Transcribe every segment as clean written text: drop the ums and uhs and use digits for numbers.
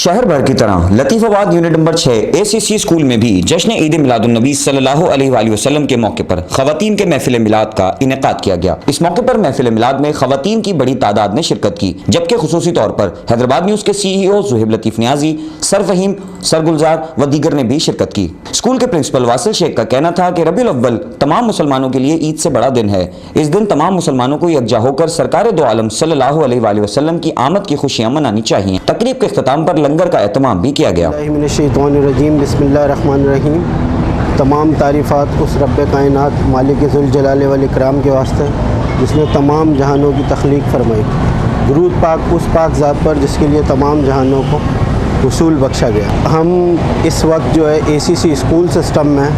शहर भर की तरह Latifabad unit number 6 ACC school में भी जश्न ईद मिलादुन्नबी सल्लल्लाहु अलैहि वसल्लम के मौके पर ख़वातीन के महफिल मिलाद का इनेकाद किया गया। इस मौके पर महफिल मिलाद में ख़वातीन की बड़ी तादाद ने शिरकत की, जबकि खुसूसी तौर पर हैदराबाद न्यूज़ के CEO ज़ुहैब लतीफ़ नियाज़ी, सर फ़हीम, सर गुलजार व दीगर ने भी शिरकत की। स्कूल के प्रिंसिपल वासिल शेख का कहना था कि रबीउल अव्वल तमाम मुसलमानों के लिए ईद से बड़ा दिन है। इस दिन तमाम मुसलमानों को यकजा होकर सरकार दो आलम सल्लल्लाहु अलैहि वसल्लम की आमद की खुशियाँ मनानी चाहिए। तकरीब के इख्तिताम पर लंगर का एहतमाम भी किया गया। बिस्मिल्लाहिर्रहमानिर्रहीम। तमाम तारीफ़ात उस रब्बे कायनात मालिक ज़ुल जलाल वल इकराम के वास्ते जिसने तमाम जहानों की तख्लीक फरमाई। दुरूद पाक उस पाक ज़ात पर जिसके लिए तमाम जहानों को हुसूल बख्शा गया। हम इस वक्त जो है ACC स्कूल सिस्टम में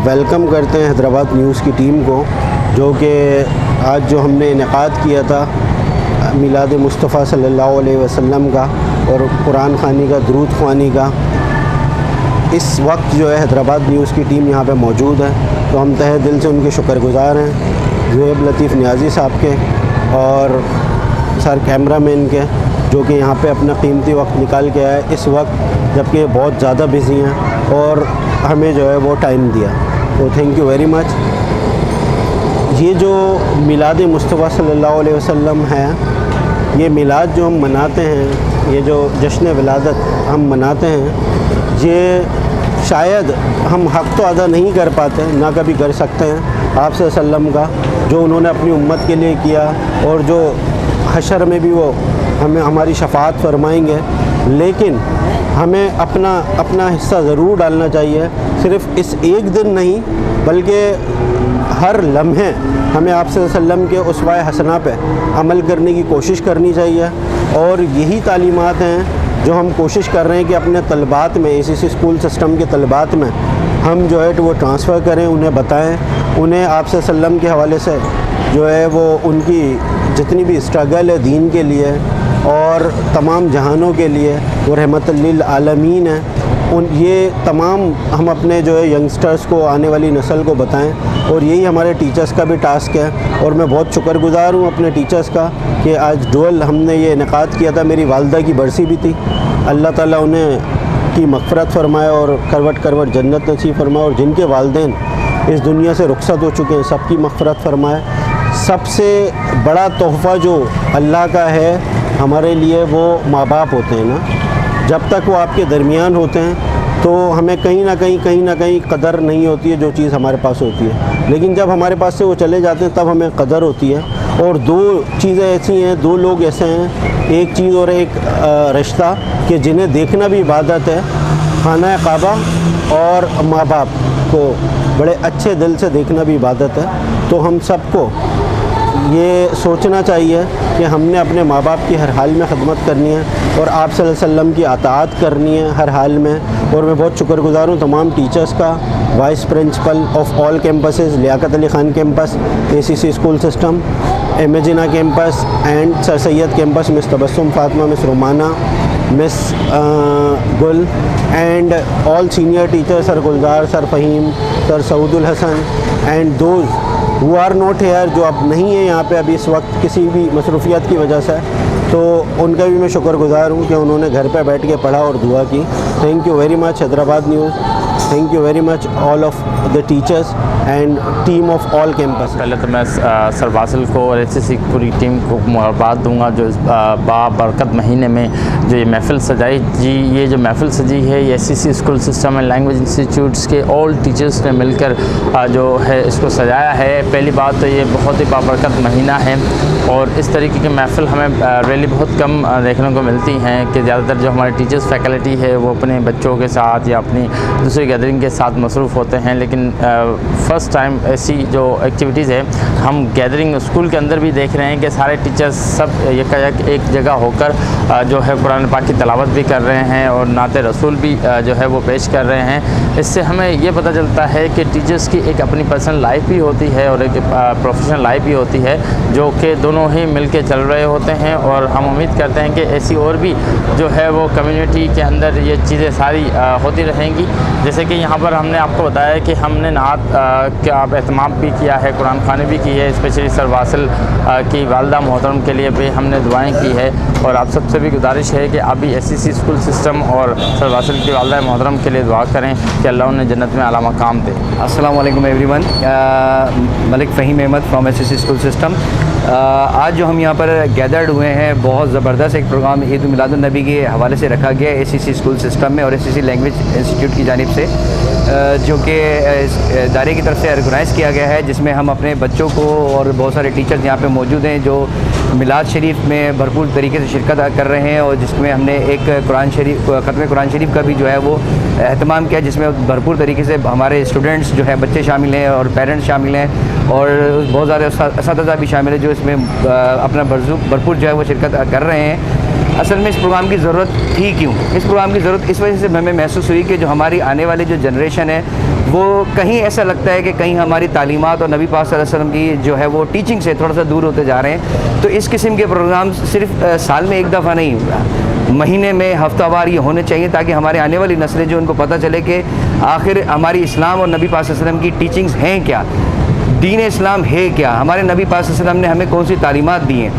वेलकम करते हैं हैदराबाद न्यूज़ की टीम को, जो कि आज जो हमने इनेकाद किया था मिलाद मुस्तफ़ा सल्लल्लाहु अलैहि वसल्लम का और कुरान ख़ानी का, दुरूद ख़वानी का, इस वक्त जो है हैदराबाद न्यूज़ की टीम यहाँ पे मौजूद है। तो हम तहे दिल से उनके शुक्रगुज़ार हैं, ज़ुहैब लतीफ़ नियाज़ी साहब के और सर कैमरामैन के, जो कि यहाँ पे अपना कीमती वक्त निकाल के आए इस वक्त जबकि बहुत ज़्यादा बिज़ी हैं और हमें जो है वो टाइम दिया। तो थैंक यू वेरी मच। ये जो मिलाद मुस्तफ़ा सल्लल्लाहु अलैहि वसल्लम है, ये मिलाद जो हम मनाते हैं, ये जो जश्न विलादत हम मनाते हैं, ये शायद हम हक़ तो अदा नहीं कर पाते, ना कभी कर सकते हैं आप सल्लम का, जो उन्होंने अपनी उम्मत के लिए किया और जो हशर में भी वो हमें हमारी शफ़ाअत फरमाएंगे। लेकिन हमें अपना हिस्सा ज़रूर डालना चाहिए, सिर्फ़ इस एक दिन नहीं बल्कि हर लम्हे हमें आप सल्लम के उसवाए हसना पे अमल करने की कोशिश करनी चाहिए। और यही तालीमात हैं जो हम कोशिश कर रहे हैं कि अपने तलबात में, ACC स्कूल सिस्टम के तलबात में हम जो है वो ट्रांसफ़र करें, उन्हें बताएं, उन्हें आप सल्लम के हवाले से जो है वो उनकी जितनी भी स्ट्रगल है दीन के लिए और तमाम जहानों के लिए, वो रहमतुल लिल आलमीन है, ये तमाम हम अपने जो है यंगस्टर्स को, आने वाली नस्ल को बताएं। और यही हमारे टीचर्स का भी टास्क है। और मैं बहुत शुक्रगुज़ार हूँ अपने टीचर्स का कि आज डुअल हमने ये इनेकाद किया था। मेरी वालदा की बरसी भी थी, अल्लाह ताला उन्हें की मग़फ़िरत फ़रमाए और करवट करवट जन्नत नसीब फ़रमाए, और जिनके वालदैन इस दुनिया से रुखसत हो चुके हैं सबकी मग़फ़िरत फ़रमाए। सबसे बड़ा तोहफ़ा जो अल्लाह का है हमारे लिए वो माँ बाप होते हैं ना। जब तक वो आपके दरमियान होते हैं तो हमें कहीं ना कहीं कदर नहीं होती है जो चीज़ हमारे पास होती है, लेकिन जब हमारे पास से वो चले जाते हैं तब हमें कदर होती है। और दो चीज़ें ऐसी हैं, दो लोग ऐसे हैं, एक चीज़ और एक रिश्ता कि जिन्हें देखना भी इबादत है, खाना काबा और माँ बाप को बड़े अच्छे दिल से देखना भी इबादत है। तो हम सबको ये सोचना चाहिए कि हमने अपने माँ बाप की हर हाल में ख़िदमत करनी है और आप सल्लल्लाहु अलैहि वसल्लम की अताअत करनी है हर हाल में। और मैं बहुत शुक्रगुज़ार हूँ तमाम टीचर्स का, vice principal of all campuses, Liaquat Ali Khan campus, ACC school system, Emagina campus and sir Syed campus, miss Tabassum Fatima, miss Romana, miss Gul and all senior teachers, sir Gulzar, sir Faheem, sir Saudul Hasan and those who are not here, जो अब नहीं है यहाँ पे अभी इस वक्त किसी भी मसरूफ़ियत की वजह से, तो उनका भी मैं शुक्रगुज़ार हूँ कि उन्होंने घर पे बैठ के पढ़ा और दुआ की। Thank you very much Hyderabad news, thank you very much all of the teachers and team of all campus. पहले तो मैं सर वासिल को और ACC पूरी टीम को मुबारकबाद दूंगा जो इस बाबरकत महीने में जो ये महफ़िल सजाई जी। ये जो महफ़िल सजी है ये ACC school system and language institutes के ऑल टीचर्स ने मिलकर जो है इसको सजाया है। पहली बात तो ये बहुत ही बाबरकत महीना है और इस तरीके की महफ़िल हमें रियली बहुत कम देखने को मिलती हैं कि ज़्यादातर जो हमारे टीचर्स फैकल्टी है वो अपने बच्चों के साथ या अपनी दूसरी गैदरिंग के साथ मसरूफ़ होते हैं। लेकिन फ़र्स्ट टाइम ऐसी जो एक्टिविटीज़ है हम गैदरिंग स्कूल के अंदर भी देख रहे हैं कि सारे टीचर्स सब एक जगह होकर जो है कुरान पाक की तलावत भी कर रहे हैं और नाते रसूल भी जो है वो पेश कर रहे हैं। इससे हमें ये पता चलता है कि टीचर्स की एक अपनी पर्सनल लाइफ भी होती है और एक प्रोफेशनल लाइफ भी होती है, जो कि दोनों ही मिलके चल रहे होते हैं। और हम उम्मीद करते हैं कि ऐसी और भी जो है वो कम्युनिटी के अंदर ये चीज़ें सारी होती रहेंगी। जैसे कि यहाँ पर हमने आपको बताया कि हमने नात क्या एहतमाम भी किया है, कुरान ख़वानी भी की है। स्पेशली सर वासिल की वालदा मोहतरम के लिए भी हमने दुआएं की है और आप सबसे भी गुजारिश है कि आप भी SCC स्कूल सिस्टम और सर वासिल की वालदा मोहतरम के लिए दुआ करें कि अल्लाह उन्हें जन्नत में आला मकाम दे। अस्सलाम वालेकुम everyone, Malik Fahim Ahmed from SCC school system. आज जो हम यहाँ पर गैदर्ड हुए हैं, बहुत ज़बरदस्त एक प्रोग्राम ईद मिलादुन नबी के हवाले से रखा गया है SCC स्कूल सिस्टम में और SCC लैंग्वेज इंस्टीट्यूट की जानिब से, जो कि इदारे की तरफ से ऑर्गेनाइज़ किया गया है, जिसमें हम अपने बच्चों को और बहुत सारे टीचर्स यहाँ पे मौजूद हैं जो मिलाद शरीफ में भरपूर तरीके से शिरकत कर रहे हैं और जिसमें हमने एक ख़त्म कुरान शरीफ का भी जो है वो एहतमाम किया, जिसमें भरपूर तरीके से हमारे स्टूडेंट्स जो है बच्चे शामिल हैं और पेरेंट्स शामिल हैं और बहुत सारे असातिज़ा भी शामिल है जो इसमें अपना भरपूर जो है वो शिरकत कर रहे हैं। असल में इस प्रोग्राम की ज़रूरत थी क्यों? इस प्रोग्राम की ज़रूरत इस वजह से हमें महसूस हुई कि जो हमारी आने वाली जो जनरेशन है वो कहीं ऐसा लगता है कि कहीं हमारी तालीमात और नबी पाक सल्लल्लाहु अलैहि वसल्लम की जो है वो टीचिंग से थोड़ा सा दूर होते जा रहे हैं। तो इस किस्म के प्रोग्राम सिर्फ साल में एक दफ़ा नहीं, महीने में हफ्तावार ये होने चाहिए ताकि हमारे आने वाली नस्लें जो उनको पता चले कि आखिर हमारी इस्लाम और नबी पाक सल्लल्लाहु अलैहि वसल्लम की टीचिंग्स हैं क्या, दीन इस्लाम है क्या, हमारे नबी पाक सल्लल्लाहु अलैहि वसल्लम ने हमें कौन सी तालीमात दी हैं।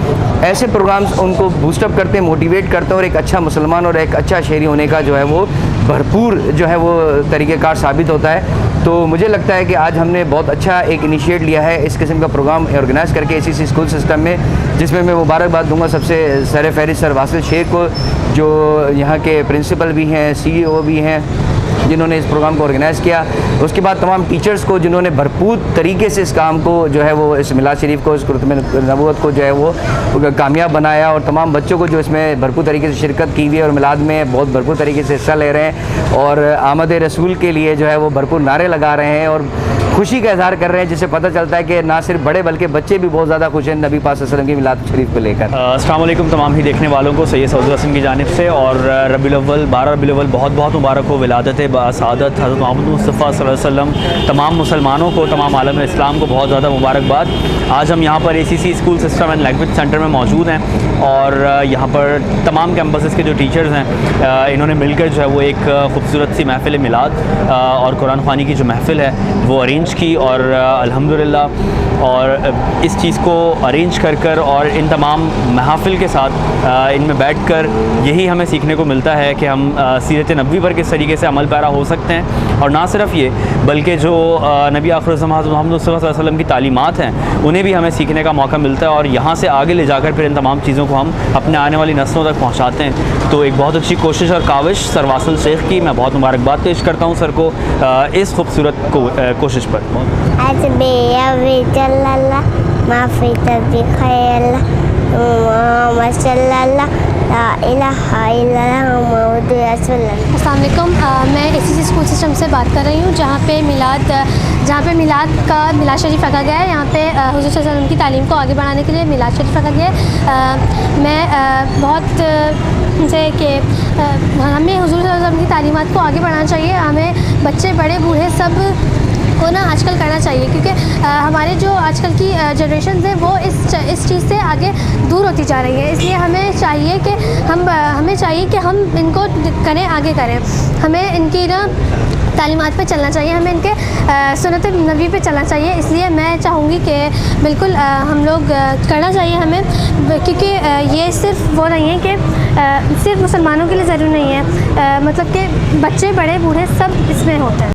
ऐसे प्रोग्राम्स उनको बूस्टअप करते हैं, मोटिवेट करते हैं और एक अच्छा मुसलमान और एक अच्छा शहरी होने का जो है वो भरपूर जो है वो तरीक़ेकार साबित होता है। तो मुझे लगता है कि आज हमने बहुत अच्छा एक इनिशिएट लिया है इस किस्म का प्रोग्राम ऑर्गेनाइज़ करके SCC स्कूल सिस्टम में, जिसमें मैं मुबारकबाद दूंगा सबसे सर फहरिस्त सर वासिल शेख को, जो यहाँ के प्रिंसिपल भी हैं, CEO भी हैं, जिन्होंने इस प्रोग्राम को ऑर्गेनाइज़ किया। उसके बाद तमाम टीचर्स को जिन्होंने भरपूर तरीके से इस काम को जो है वो इस मिलाद शरीफ को, इस ख़त्म नबूवत को जो है वो कामयाब बनाया और तमाम बच्चों को जो इसमें भरपूर तरीके से शिरकत की हुई है और मिलाद में बहुत भरपूर तरीके से हिस्सा ले रहे हैं और आमद रसूल के लिए जो है वो भरपूर नारे लगा रहे हैं और खुशी का इजहार कर रहे हैं, जिससे पता चलता है कि ना सिर्फ बड़े बल्कि बच्चे भी बहुत ज़्यादा खुश हैं नबी पाक सल्लल्लाहु अलैहि वसल्लम की मिलाद शरीफ को लेकर। अस्सलाम वालेकुम तमाम ही देखने वालों को सैयद सऊद हसन की जानिब से और रबीउल अव्वल 12 रबीउल अव्वल बहुत बहुत मुबारक हो। विलादत बासादत हज़रत मोहम्मद मुस्तफ़ा सल्लल्लाहु अलैहि वसल्लम, तमाम मुसलमानों को, तमाम आलम इस्लाम को बहुत ज़्यादा मुबारकबाद। आज हम यहाँ पर SCC school system and language centre में मौजूद हैं और यहाँ पर तमाम कैंपसेस के जो टीचर्स हैं इन्होंने मिलकर जो है वो एक खूबसूरत सी महफ़िल मिलाद और कुरान ख़वानी की जो महफ़िल है वो अरेंज की और अल्हम्दुलिल्लाह और इस चीज़ को अरेंज कर और इन तमाम महफ़िल के साथ इनमें बैठकर यही हमें सीखने को मिलता है कि हम सीरत नबवी पर किस तरीके से अमल पैरा हो सकते हैं और ना सिर्फ ये बल्कि जो नबी आखिर ज़मान मोहम्मद मुस्तफ़ा सल्लल्लाहु अलैहि वसल्लम की तालीमात हैं उन्हें भी हमें सीखने का मौका मिलता है और यहाँ से आगे ले जाकर फिर इन तमाम चीज़ों को हम अपने आने वाली नस्लों तक पहुँचाते हैं। तो एक बहुत अच्छी कोशिश और काविश सर वासिल शेख की मैं बहुत मुबारकबाद पेश करता हूँ सर को इस खूबसूरत कोशिश पर। अस्सलाम वालेकुम, मैं SCC स्कूल सिस्टम से बात कर रही हूँ जहाँ पे मिलाद शरीफ रखा गया है। यहाँ पे हुज़ूर सल्लल्लाहु अलैहि वसल्लम की तालीम को आगे बढ़ाने के लिए मिलाद शरीफ रखा गया है। मैं बहुत से कि हमें हुज़ूर सल्लल्लाहु अलैहि वसल्लम की तालीमात को आगे बढ़ाना चाहिए। हमें बच्चे बड़े बूढ़े सब को ना आजकल करना चाहिए, क्योंकि हमारे जो आजकल की जनरेशन है वो इस चीज़ से आगे दूर होती जा रही है। इसलिए हमें चाहिए कि हम इनको करें, आगे करें। हमें इनकी ना तालीमात पे चलना चाहिए, हमें इनके सुन्नत नबी पे चलना चाहिए। इसलिए मैं चाहूँगी कि बिल्कुल हम लोग करना चाहिए हमें, क्योंकि ये सिर्फ वो नहीं है कि सिर्फ मुसलमानों के लिए ज़रूरी नहीं है, मतलब कि बच्चे बड़े बूढ़े सब इसमें होते हैं।